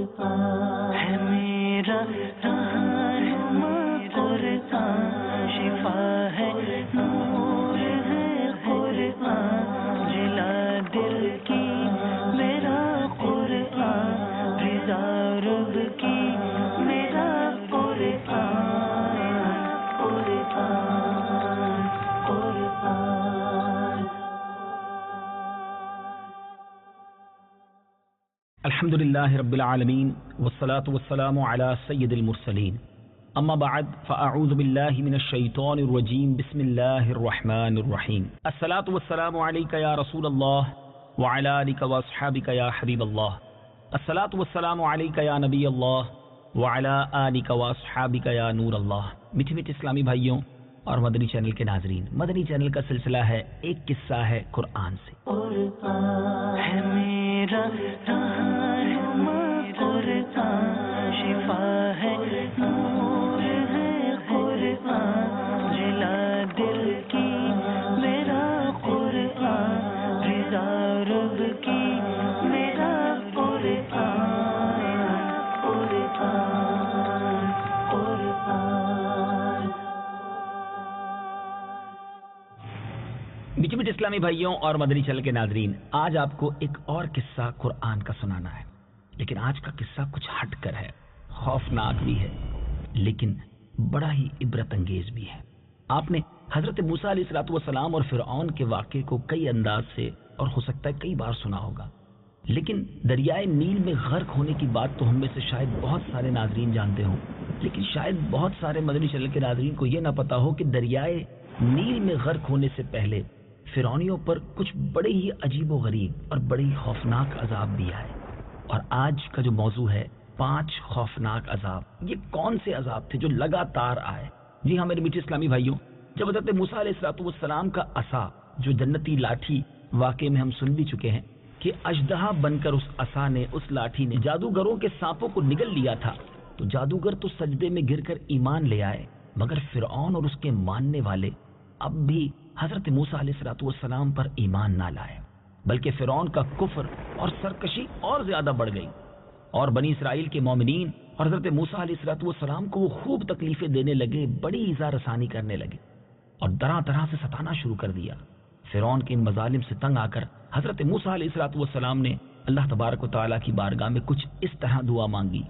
قرآن ہے میرا رہنما قرآن، شفا ہے نور ہے قرآن، جلا دل کی میرا قرآن، رضا رب کی میرا قرآن، قرآن قرآن۔ الحمد للہ رب العالمین والصلاة والسلام علی سید المرسلین، اما بعد فاعوذ باللہ من الشیطان الرجیم، بسم اللہ الرحمن الرحیم۔ الصلاة والسلام علیک یا رسول اللہ وعلی آلک واصحابک یا حبیب اللہ، الصلاة والسلام علیک یا نبی اللہ وعلی آلک واصحابک یا نور اللہ۔ میٹھے میٹھے اسلامی بھائیوں اور مدنی چینل کے ناظرین، مدنی چینل کا سلسلہ ہے ایک قصہ ہے قرآن سے۔ قرآن ہے میرا رہنما قرآن، شفا ہے نور ہے قرآن، جلا دل کی میرا قرآن، رضا رب کی میرا قرآن، قرآن قرآن۔ میٹھے میٹھے اسلامی بھائیوں اور مدنی چینل کے ناظرین، آج آپ کو ایک اور قصہ قرآن کا سنانا ہے، لیکن آج کا قصہ کچھ ہٹ کر ہے، خوفناک بھی ہے لیکن بڑا ہی عبرت انگیز بھی ہے۔ آپ نے حضرت موسیٰ علیہ السلام اور فرعون کے واقعے کو کئی انداز سے اور ہو سکتا ہے کئی بار سنا ہوگا، لیکن دریائے نیل میں غرق ہونے کی بات تو ہم میں سے شاید بہت سارے ناظرین جانتے ہوں، لیکن شاید بہت سارے مدنی چینل کے ناظرین کو یہ نہ پتا ہو کہ دریائے نیل میں غرق ہونے سے پہلے فرعونیوں پر کچھ بڑے ہی عجیب و غریب اور بڑی خوفناک عذاب بھی آئے۔ اور آج کا جو موضوع ہے 5 خوفناک عذاب، یہ کون سے عذاب تھے جو لگاتار آئے؟ جی ہاں میرے میٹھے اسلامی بھائیوں، جب حضرت موسیٰ علیہ السلام کا عصا، جو جنتی لاٹھی واقعے میں ہم سن بھی چکے ہیں کہ اژدہا بن کر اس عصا نے، اس لاٹھی نے جادوگروں کے سانپوں کو نگل لیا تھا، تو جادوگر تو سجدے میں گر کر ایمان لے آئے، مگر فرعون اور اس کے ماننے والے اب بھی حضرت موسیٰ علیہ السلام پر ایمان نہ لائے، بلکہ فرعون کا کفر اور سرکشی اور زیادہ بڑھ گئی، اور بنی اسرائیل کے مومنین اور حضرت موسیٰ علیہ السلام کو وہ خوب تکلیفیں دینے لگے، بڑی ایذا رسانی کرنے لگے اور طرح طرح سے ستانا شروع کر دیا۔ فرعون کے ان مظالم سے تنگ آ کر حضرت موسیٰ علیہ السلام نے اللہ تبارک و تعالیٰ کی بارگاہ میں کچھ اس طرح دعا مانگی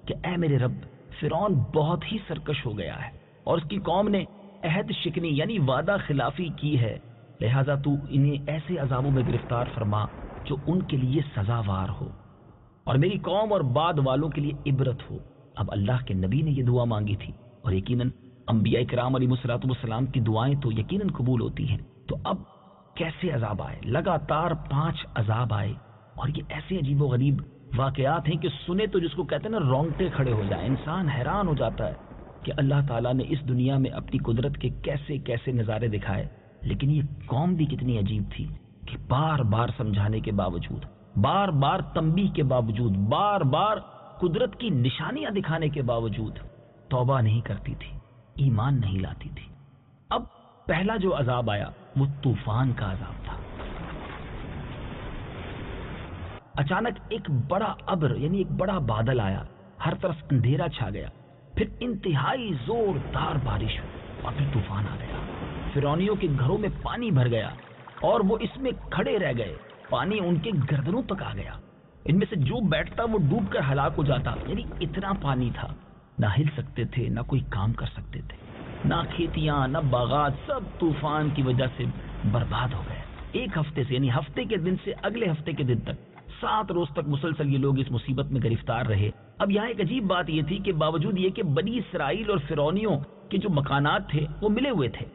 کہ اے میرے رب، فرعون بہت ہی سرکش ہو گیا ہے اور اس کی قوم نے عہد شکنی یعنی وعدہ خلافی کی ہے، لہذا تو انہیں ایسے عذابوں میں گرفتار فرما جو ان کے لیے سزاوار ہو اور میری قوم اور بعد والوں کے لیے عبرت ہو۔ اب اللہ کے نبی نے یہ دعا مانگی تھی اور یقیناً انبیاء کرام علیہ السلام کی دعائیں تو یقیناً قبول ہوتی ہیں۔ تو اب کیسے عذاب آئے؟ لگاتار 5 عذاب آئے، اور یہ ایسے عجیب و غریب واقعات ہیں کہ سنے تو جس کو کہتے ہیں نا رونگٹے کھڑے ہو جائیں، انسان حیران ہو جاتا ہے کہ اللہ تعالیٰ نے اس دنیا میں اپنی قدرت کے کیسے کیسے نظارے دکھائے، لیکن یہ قوم بھی کتنی عجیب تھی کہ بار بار سمجھانے کے باوجود، بار بار تنبیہ کے باوجود، بار بار قدرت کی نشانیاں دکھانے کے باوجود توبہ نہیں کرتی تھی، ایمان نہیں لاتی تھی۔ اب پہلا جو عذاب آیا وہ طوفان کا عذاب تھا۔ اچانک ایک بڑا ابر یعنی ایک بڑا بادل آیا، ہر طرف اندھیرا چھا گیا، پھر انتہائی زوردار بارش ہوئی اور پھر طوفان آ گیا۔ فرعونیوں کے گھروں میں پانی بھر گیا اور وہ اس میں کھڑے رہ گئے، پانی ان کے گردنوں تک آ گیا، ان میں سے جو بیٹھتا وہ ڈوب کر ہلاک ہو جاتا، یعنی اتنا پانی تھا، نہ ہل سکتے تھے، نہ کوئی کام کر سکتے تھے، نہ کھیتیاں نہ باغات، سب طوفان کی وجہ سے برباد ہو گئے۔ ایک ہفتے سے یعنی ہفتے کے دن سے اگلے ہفتے کے دن تک 7 روز تک مسلسل یہ لوگ اس مصیبت میں گرفتار رہے۔ اب یہاں ایک عجیب بات یہ تھی کہ باوجود یہ کہ بنی اسرائیل اور فرعونیوں کے جو مکانات تھے وہ ملے ہوئے تھے،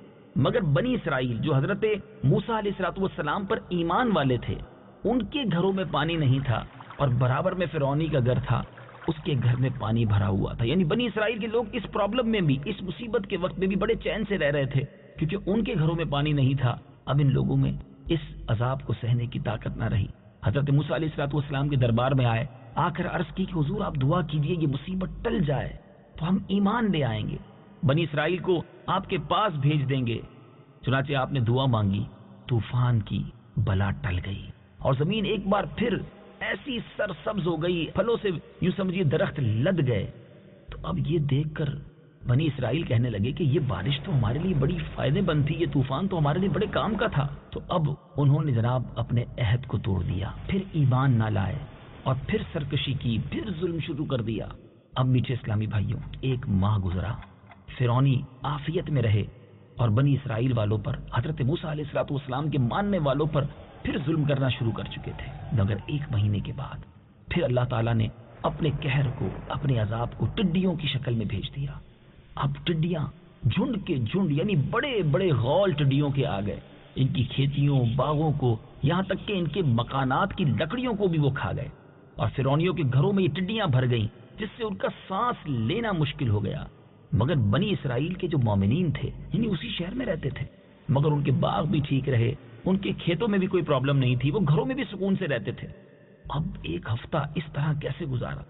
مگر بنی اسرائیل جو حضرت موسیٰ علیہ السلام پر ایمان والے تھے، ان کے گھروں میں پانی نہیں تھا، اور برابر میں فرعونی کا گھر تھا، اس کے گھر میں پانی بھرا ہوا تھا۔ یعنی بنی اسرائیل کے لوگ اس پرابلم میں بھی، اس مصیبت کے وقت میں بھی بڑے چین سے رہ رہے تھے، کیونکہ ان کے گھروں میں پانی نہیں تھا۔ اب ان لوگوں میں اس عذاب کو سہنے کی طاقت نہ رہی، حضرت موسیٰ علیہ السلام کے دربار میں آئے، آ کر عرض کی کہ حضور آپ دعا کیجئے یہ مصیبت ٹل جائے تو ہم ایمان لے آئیں گے، بنی اسرائیل کو آپ کے پاس بھیج دیں گے۔ چنانچہ آپ نے دعا مانگی، طوفان کی بلا ٹل گئی اور زمین ایک بار پھر ایسی سرسبز ہو گئی، پھلوں سے یوں سمجھیے درخت لد گئے۔ تو اب یہ دیکھ کر بنی اسرائیل کہنے لگے کہ یہ بارش تو ہمارے لیے بڑی فائدے مند تھی، یہ طوفان تو ہمارے لیے بڑے کام کا تھا۔ تو اب انہوں نے جناب اپنے عہد کو توڑ دیا، پھر ایمان نہ لائے اور پھر سرکشی کی، پھر ظلم شروع کر دیا۔ اب میٹھے اسلامی بھائیوں، 1 ماہ گزرا، فرعونی عافیت میں رہے اور بنی اسرائیل والوں پر، حضرت موسیٰ علیہ الصلوۃ والسلام کے ماننے والوں پر پھر ظلم کرنا شروع کر چکے تھے۔ مگر 1 مہینے کے بعد پھر اللہ تعالیٰ نے اپنے قہر کو، اپنے عذاب کو ٹڈیوں کی شکل میں بھیج دیا۔ اب ٹڈیاں جھنڈ کے جھنڈ، یعنی بڑے بڑے غول ٹڈیوں کے آ گئے، ان کی کھیتیوں، باغوں کو، یہاں تک کہ ان کے مکانات کی لکڑیوں کو بھی وہ کھا گئے، اور فرعونیوں کے گھروں میں یہ ٹڈیاں بھر گئیں جس سے ان کا سانس لینا مشکل ہو گیا۔ مگر بنی اسرائیل کے جو مومنین تھے، یعنی اسی شہر میں رہتے تھے، مگر ان کے باغ بھی ٹھیک رہے، ان کے کھیتوں میں بھی کوئی پرابلم نہیں تھی، وہ گھروں میں بھی سکون سے رہتے تھے۔ اب 1 ہفتہ اس طرح کیسے گزارا؟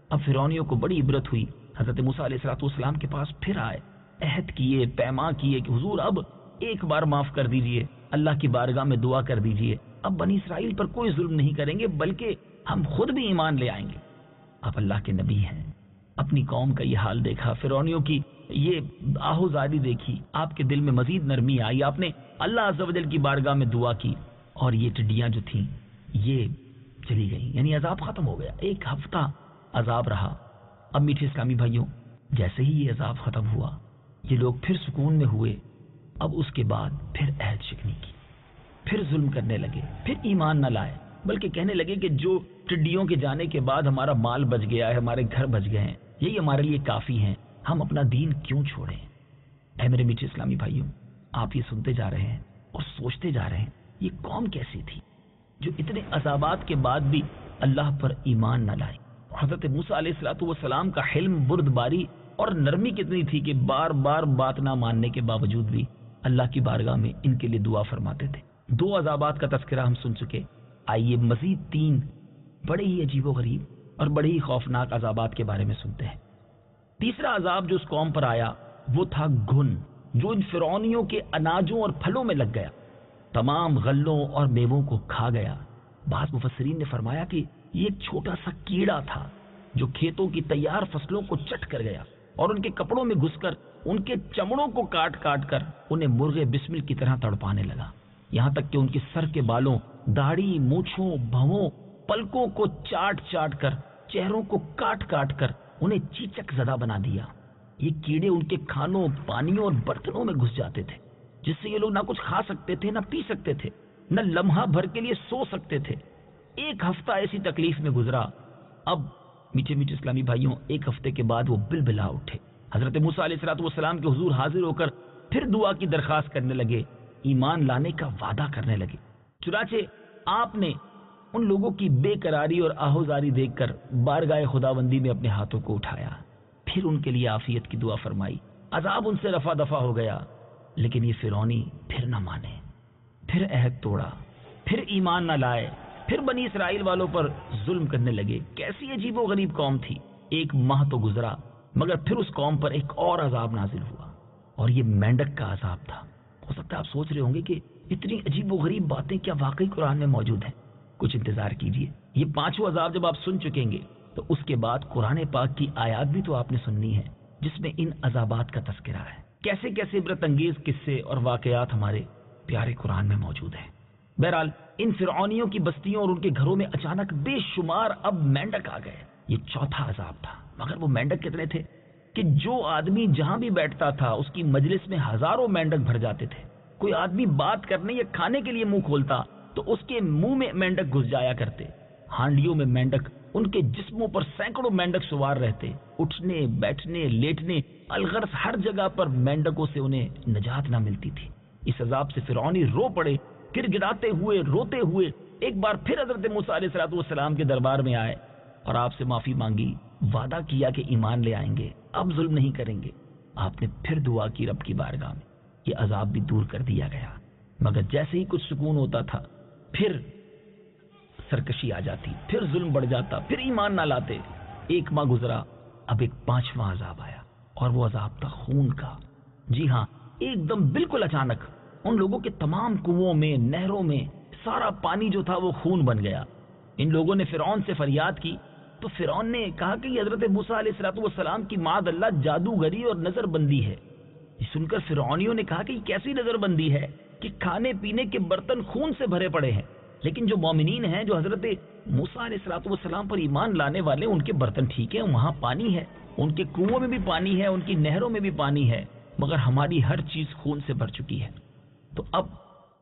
اب فرعونیوں کو بڑی عبرت ہوئی، حضرت موسیٰ علیہ الصلوۃ والسلام کے پاس پھر آئے، عہد کیے، پیمان کیے کہ حضور اب ایک بار معاف کر دیجئے، اللہ کی بارگاہ میں دعا کر دیجئے، اب بنی اسرائیل پر کوئی ظلم نہیں کریں گے، بلکہ ہم خود بھی ایمان لے آئیں گے۔ اب اللہ کے نبی ہیں، اپنی قوم کا یہ حال دیکھا، فرعونیوں کی یہ آہوزاری دیکھی، آپ کے دل میں مزید نرمی آئی، آپ نے اللہ عز و جل کی بارگاہ میں دعا کی، اور یہ ٹڈیاں جو تھیں یہ چلی گئیں، یعنی عذاب ختم ہو گیا۔ 1 ہفتہ عذاب رہا۔ اب میٹھے اسلامی بھائیوں، جیسے ہی یہ عذاب ختم ہوا، یہ لوگ پھر سکون میں ہوئے۔ اب اس کے بعد پھر عہد شکنی کی، پھر ظلم کرنے لگے، پھر ایمان نہ لائے، بلکہ کہنے لگے کہ جو ٹڈیوں کے جانے کے بعد ہمارا مال بچ گیا ہے، ہمارے گھر بچ گئے ہیں، یہی ہمارے لیے کافی ہیں، ہم اپنا دین کیوں چھوڑیں؟ اے میرے میٹھے اسلامی بھائیوں، آپ یہ سنتے جا رہے ہیں اور سوچتے جا رہے ہیں، یہ قوم کیسی تھی جو اتنے عذابات کے بعد بھی اللہ پر ایمان نہ لائی؟ حضرت موسیٰ علیہ الصلوۃ والسلام کا حلم، بردباری اور نرمی کتنی تھی کہ بار بار بات نہ ماننے کے باوجود بھی اللہ کی بارگاہ میں ان کے لیے دعا فرماتے تھے۔ 2 عذابات کا تذکرہ ہم سن چکے، آئیے مزید 3 بڑے ہی عجیب و غریب اور بڑے ہی خوفناک عذابات کے بارے میں سنتے ہیں۔ تیسرا عذاب جو اس قوم پر آیا وہ تھا گھن، جو ان فرعونیوں کے اناجوں اور پھلوں میں لگ گیا، تمام غلوں اور میووں کو کھا گیا۔ بعض مفسرین نے فرمایا کہ یہ ایک چھوٹا سا کیڑا تھا جو کھیتوں کی تیار فصلوں کو چٹ کر گیا اور ان کے کپڑوں میں گھس کر ان کے چمڑوں کو کاٹ کاٹ کر انہیں مرغے بسمل کی طرح تڑپانے لگا، یہاں تک کہ ان کے سر کے بالوں، داڑھی، مونچھوں، بھووں، پلکوں کو چاٹ چاٹ کر، چہروں کو کاٹ کاٹ کر انہیں چیچک زدہ بنا دیا۔ یہ کیڑے ان کے کھانوں، پانیوں اور برتنوں میں گھس جاتے تھے، جس سے یہ لوگ نہ کچھ کھا سکتے تھے، نہ پی سکتے تھے، نہ لمحہ بھر کے لیے سو سکتے تھے۔ 1 ہفتہ ایسی تکلیف میں گزرا۔ اب میٹھے میٹھے اسلامی بھائیوں، 1 ہفتے کے بعد وہ بلبلا اٹھے، حضرت موسیٰ علیہ الصلوۃ والسلام کے حضور حاضر ہو کر پھر دعا کی درخواست کرنے لگے، ایمان لانے کا وعدہ کرنے لگے۔ چنانچہ آپ نے ان لوگوں کی بے قراری اور آہوزاری دیکھ کر بارگاہ خداوندی میں اپنے ہاتھوں کو اٹھایا، پھر ان کے لیے عافیت کی دعا فرمائی، عذاب ان سے رفع دفع ہو گیا۔ لیکن یہ فرعونی پھر نہ مانے، پھر عہد توڑا، پھر ایمان نہ لائے، پھر بنی اسرائیل والوں پر ظلم کرنے لگے۔ کیسی عجیب و غریب قوم تھی۔ 1 ماہ تو گزرا، مگر پھر اس قوم پر ایک اور عذاب نازل ہوا، اور یہ مینڈک کا عذاب تھا۔ ہو سکتا ہے آپ سوچ رہے ہوں گے کہ اتنی عجیب و غریب باتیں کیا واقعی قرآن میں موجود ہیں؟ کچھ انتظار کیجیے، یہ 5 عذاب جب آپ سن چکیں گے تو اس کے بعد قرآن پاک کی آیات بھی تو آپ نے سننی ہے جس میں ان عذابات کا تذکرہ ہے۔ کیسے کیسے عبرت انگیز قصے اور واقعات ہمارے پیارے قرآن میں موجود ہیں۔ بہرحال ان فرعونیوں کی بستیوں اور ان کے گھروں میں اچانک بے شمار اب مینڈک آ گئے۔ یہ 4تھا عذاب تھا، مگر وہ مینڈک کتنے تھے کہ جو آدمی جہاں بھی بیٹھتا تھا اس کی مجلس میں ہزاروں مینڈک بھر جاتے تھے۔ کوئی آدمی بات کرنے یا کھانے کے لیے منہ کھولتا تو اس کے منہ میں مینڈک گھس جایا کرتے۔ ہانڈیوں میں مینڈک، ان کے جسموں پر سینکڑوں مینڈک سوار رہتے، اٹھنے بیٹھنے لیٹنے الغرض ہر جگہ پر مینڈکوں سے انہیں نجات نہ ملتی تھی۔ اس عذاب سے فرعونی رو پڑے، گڑ گڑاتے ہوئے، روتے ہوئے ایک بار پھر حضرت موسیٰ علیہ الصلوۃ والسلام کے دربار میں آئے اور آپ سے معافی مانگی، وعدہ کیا کہ ایمان لے آئیں گے، اب ظلم نہیں کریں گے۔ آپ نے پھر دعا کی رب کی بارگاہ میں، یہ عذاب بھی دور کر دیا گیا، مگر جیسے ہی کچھ سکون ہوتا تھا پھر سرکشی آ جاتی، پھر ظلم بڑھ جاتا، پھر ایمان نہ لاتے۔ 1 ماہ گزرا، اب ایک 5واں عذاب آیا، اور وہ عذاب تھا خون کا۔ جی ہاں، ایک دم بالکل اچانک ان لوگوں کے تمام کنووں میں، نہروں میں سارا پانی جو تھا وہ خون بن گیا۔ ان لوگوں نے فرعون سے فریاد کی تو فرعون نے کہا کہ یہ حضرت موسیٰ علیہ السلام کی معاذ اللہ جادوگری اور نظر بندی ہے۔ یہ سن کر فرعونیوں نے کہا کہ یہ کیسی نظر بندی ہے کہ کھانے پینے کے برتن خون سے بھرے پڑے ہیں، لیکن جو مومنین ہیں، جو حضرت موسیٰ علیہ السلام پر ایمان لانے والے، ان کے برتن ٹھیک ہیں، وہاں پانی ہے، ان کے کنووں میں بھی پانی ہے، ان کی نہروں میں بھی پانی ہے، مگر ہماری ہر چیز خون سے بھر چکی ہے۔ تو اب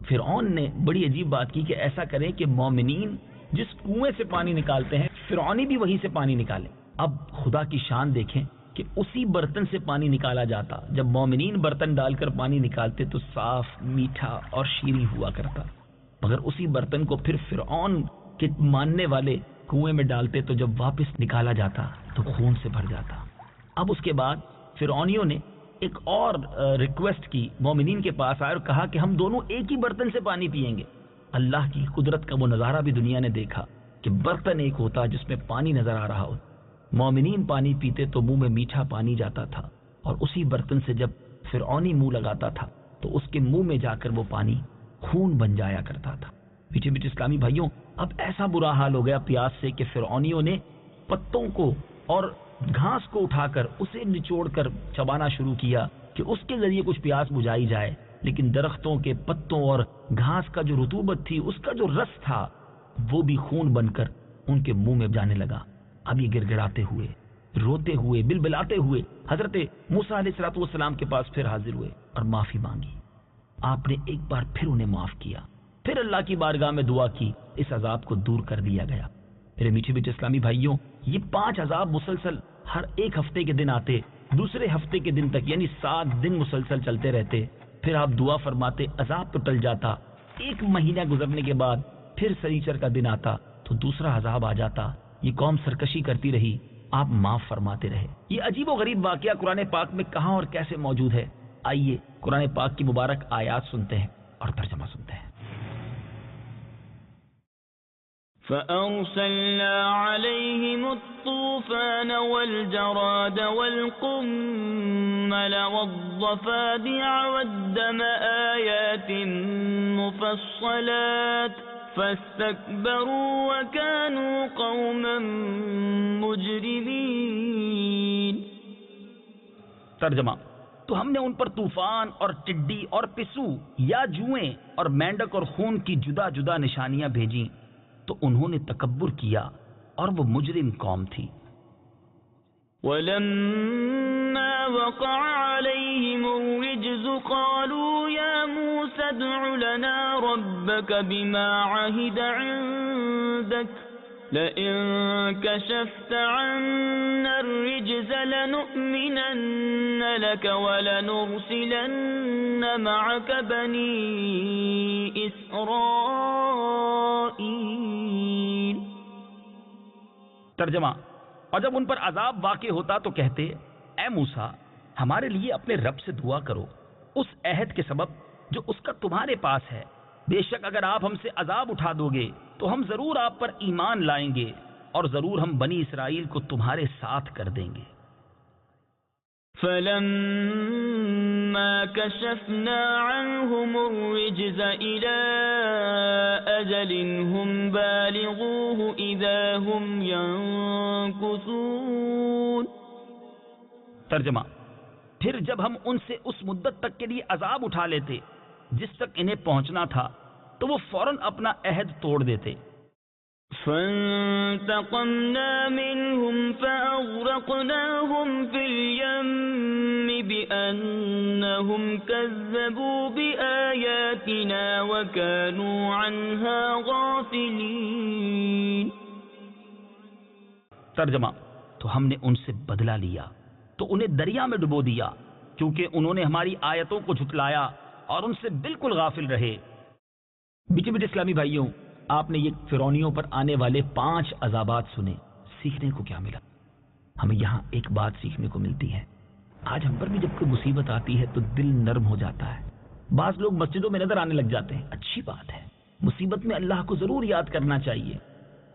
فرعون نے بڑی عجیب بات کی کہ ایسا کریں کہ مومنین جس کنویں سے پانی نکالتے ہیں فرعونی بھی وہیں سے پانی نکالے۔ اب خدا کی شان دیکھیں کہ اسی برتن سے پانی نکالا جاتا، جب مومنین برتن ڈال کر پانی نکالتے تو صاف، میٹھا اور شیریں ہوا کرتا، مگر اسی برتن کو پھر فرعون کے ماننے والے کنویں میں ڈالتے تو جب واپس نکالا جاتا تو خون سے بھر جاتا۔ اب اس کے بعد فرعونیوں نے ایک اور ریکویسٹ کی، مومنین کے پاس آئے اور کہا کہ ہم دونوں ایک ہی برتن سے پانی پئیں گے۔ اللہ کی قدرت کا وہ نظارہ بھی دنیا نے دیکھا کہ برتن ایک ہوتا جس میں پانی نظر آ رہا ہوتا، مومنین پانی پیتے تو منہ میں میٹھا پانی جاتا تھا، اور اسی برتن سے جب فرعونی منہ لگاتا تھا تو اس کے منہ میں جا کر وہ پانی خون بن جایا کرتا تھا۔ میٹھے میٹھے اسلامی بھائیوں، اب ایسا برا حال ہو گیا پیاس سے کہ فرعونیوں نے پتوں کو اور گھاس کو اٹھا کر اسے نچوڑ کر چبانا شروع کیا کہ اس کے ذریعے کچھ پیاس بجھائی جائے، لیکن درختوں کے پتوں اور گھاس کا جو رطوبت تھی، اس کا جو رس تھا، وہ بھی خون بن کر ان کے منہ میں جانے لگا۔ اب یہ گڑ گڑاتے ہوئے، روتے ہوئے، بلبلاتے ہوئے حضرت موسیٰ علیہ السلام کے پاس پھر حاضر ہوئے اور معافی مانگی۔ آپ نے ایک بار پھر انہیں معاف کیا، پھر اللہ کی بارگاہ میں دعا کی، اس عذاب کو دور کر دیا گیا۔ میرے میٹھے میٹھے اسلامی بھائیوں، یہ 5 عذاب مسلسل ہر ایک ہفتے کے دن آتے، دوسرے ہفتے کے دن تک، یعنی 7 دن مسلسل چلتے رہتے۔ پھر آپ دعا فرماتے، عذاب تو ٹل جاتا۔ 1 مہینہ گزرنے کے بعد پھر سنیچر کا دن آتا تو دوسرا عذاب آ جاتا۔ یہ قوم سرکشی کرتی رہی، آپ معاف فرماتے رہے۔ یہ عجیب و غریب واقعہ قرآن پاک میں کہاں اور کیسے موجود ہے؟ آئیے قرآن پاک کی مبارک آیات سنتے ہیں اور ترجمہ سنتے ہیں۔ فَأَرْسَلْنَا عَلَيْهِمُ الطُّوفَانَ وَالْجَرَادَ وَالْقُمَّلَ وَالضَّفَادِعَ وَالدَّمَ آيَاتٍ مُفَصَّلَاتٍ فَاسْتَكْبَرُوا وَكَانُوا قَوْمًا مُجْرِمِينَ۔ ترجمہ: تو ہم نے ان پر طوفان اور ٹڈی اور پسو یا جوئیں اور مینڈک اور خون کی جدا جدا نشانیاں بھیجیں تو انہوں نے تکبر کیا اور وہ مجرم قوم تھی۔ وَلَمَّا وَقَعَ عَلَيْهِمُ الرِّجْزُ قَالُوا يَا مُوسَى ادْعُ لَنَا رَبَّكَ بِمَا عَهِدَ عِندَكَ لَئِن كَشَفْتَ عَنَّا الرِّجْزَ لَنُؤْمِنَنَّ لَكَ وَلَنُرْسِلَنَّ مَعَكَ بَنِي إِسْرَائِيلَ۔ ترجمہ: اور جب ان پر عذاب واقع ہوتا تو کہتے، اے موسیٰ، ہمارے لیے اپنے رب سے دعا کرو اس عہد کے سبب جو اس کا تمہارے پاس ہے، بے شک اگر آپ ہم سے عذاب اٹھا دو گے تو ہم ضرور آپ پر ایمان لائیں گے اور ضرور ہم بنی اسرائیل کو تمہارے ساتھ کر دیں گے۔ فَلَمَّا كَشَفْنَا عَنْهُمُ الرِّجْزَ إِلَىٰ أَجَلٍ هُمْ بَالِغُوهُ إِذَا هُمْ يَنكُثُونَ۔ ترجمہ: پھر جب ہم ان سے اس مدت تک کے لیے عذاب اٹھا لیتے جس تک انہیں پہنچنا تھا تو وہ فوراً اپنا عہد توڑ دیتے۔ فَانْتَقَمْنَا مِنْهُمْ فَأَغْرَقْنَاهُمْ فِي الْيَمِّ بِأَنَّهُمْ كَذَّبُوا بِآيَاتِنَا وَكَانُوا عَنْهَا غَافِلِينَ۔ ترجمہ: تو ہم نے ان سے بدلہ لیا تو انہیں دریا میں ڈبو دیا کیونکہ انہوں نے ہماری آیتوں کو جھٹلایا اور ان سے بالکل غافل رہے۔ میٹھے میٹھے اسلامی بھائیوں، آپ نے یہ فرعونیوں پر آنے والے 5 عذابات سنے، سیکھنے کو کیا ملا؟ ہمیں یہاں ایک بات سیکھنے کو ملتی ہے، آج ہم پر بھی جب کوئی مصیبت آتی ہے تو دل نرم ہو جاتا ہے۔ بعض لوگ مسجدوں میں نظر آنے لگ جاتے ہیں، اچھی بات ہے، مصیبت میں اللہ کو ضرور یاد کرنا چاہیے،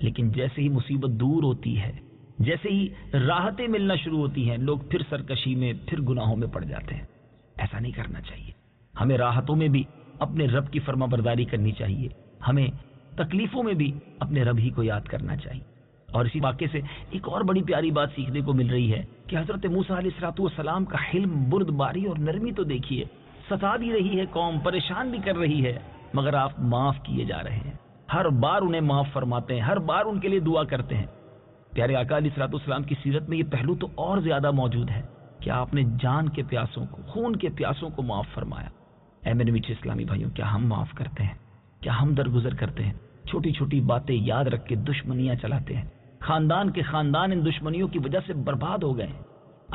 لیکن جیسے ہی مصیبت دور ہوتی ہے، جیسے ہی راحتیں ملنا شروع ہوتی ہیں، لوگ پھر سرکشی میں، پھر گناہوں میں پڑ جاتے ہیں۔ ایسا نہیں کرنا چاہیے، ہمیں راحتوں میں بھی اپنے رب کی فرما برداری کرنی چاہیے، ہمیں تکلیفوں میں بھی اپنے رب ہی کو یاد کرنا چاہیے۔ اور اسی واقعے سے ایک اور بڑی پیاری بات سیکھنے کو مل رہی ہے کہ حضرت موسیٰ علیہ السلام کا حلم، بردباری اور نرمی تو دیکھیے، ستا بھی رہی ہے قوم، پریشان بھی کر رہی ہے، مگر آپ معاف کیے جا رہے ہیں، ہر بار انہیں معاف فرماتے ہیں، ہر بار ان کے لیے دعا کرتے ہیں۔ پیارے آقا علیہ السلام کی سیرت میں یہ پہلو تو اور زیادہ موجود ہے کہ آپ نے جان کے پیاسوں کو، خون کے پیاسوں کو معاف فرمایا۔ اے میرے میٹھے اسلامی بھائیوں، کیا ہم معاف کرتے ہیں؟ کیا ہم درگزر کرتے ہیں؟ چھوٹی چھوٹی باتیں یاد رکھ کے دشمنیاں چلاتے ہیں، خاندان کے خاندان ان دشمنیوں کی وجہ سے برباد ہو گئے ہیں۔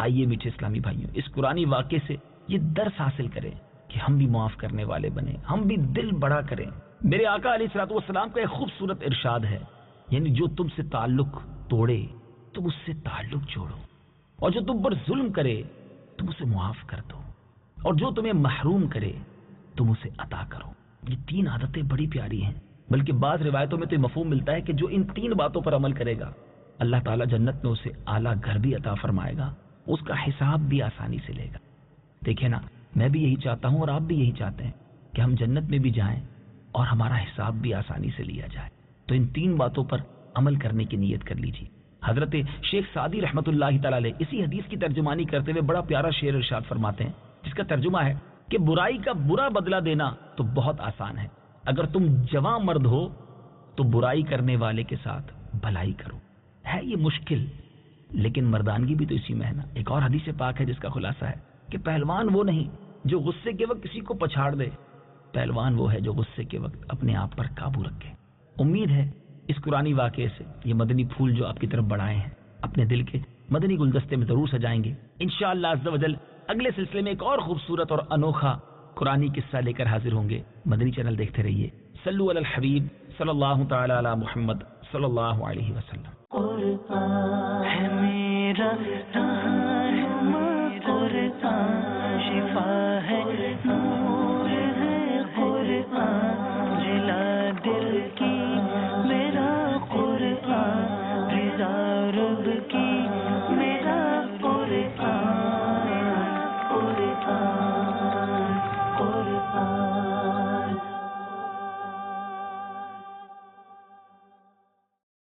آئیے میٹھے اسلامی بھائیوں، اس قرآنی واقعے سے یہ درس حاصل کریں کہ ہم بھی معاف کرنے والے بنیں، ہم بھی دل بڑا کریں۔ میرے آقا علیہ السلام کا ایک خوبصورت ارشاد ہے، یعنی جو تم سے تعلق توڑے تم اس سے تعلق جوڑو، اور جو تم پر ظلم کرے تم اسے معاف کر دو، اور جو تمہیں محروم کرے تم اسے عطا کرو۔ یہ تین عادتیں بڑی پیاری ہیں، بلکہ بعض روایتوں میں تو یہ مفہوم ملتا ہے کہ جو ان تین باتوں پر عمل کرے گا اللہ تعالیٰ جنت میں اسے اعلیٰ گھر بھی عطا فرمائے گا، اس کا حساب بھی آسانی سے لے گا۔ دیکھیں نا، میں بھی یہی چاہتا ہوں اور آپ بھی یہی چاہتے ہیں کہ ہم جنت میں بھی جائیں اور ہمارا حساب بھی آسانی سے لیا جائے، تو ان تین باتوں پر عمل کرنے کی نیت کر لیجیے۔ حضرت شیخ سعدی رحمۃ اللہ تعالی علیہ اسی حدیث کی ترجمانی کرتے ہوئے بڑا پیارا شعر ارشاد فرماتے ہیں، جس کا ترجمہ ہے کہ برائی کا برا بدلہ دینا تو بہت آسان ہے، اگر تم جواں مرد ہو تو برائی کرنے والے کے ساتھ بھلائی کرو۔ ہے یہ مشکل، لیکن مردانگی بھی تو اسی میں ہے نا۔ ایک اور حدیث پاک ہے جس کا خلاصہ ہے کہ پہلوان وہ نہیں جو غصے کے وقت کسی کو پچھاڑ دے، پہلوان وہ ہے جو غصے کے وقت اپنے آپ پر قابو رکھے۔ امید ہے اس قرآنی واقعے سے یہ مدنی پھول جو آپ کی طرف بڑھائے ہیں اپنے دل کے مدنی گلدستے میں ضرور سجائیں گے۔ انشاءاللہ عز و جل اگلے سلسلے میں ایک اور خوبصورت اور انوکھا قرآنی قصہ لے کر حاضر ہوں گے۔ مدنی چینل دیکھتے رہیے۔ صلو علی الحبیب صلی اللہ تعالی علی محمد صلی اللہ علیہ وسلم۔ قرآن ہے میرا رہنما، قرآن شفا ہے، نور ہے قرآن، جلا دل کی میرا قرآن، رضا رب کی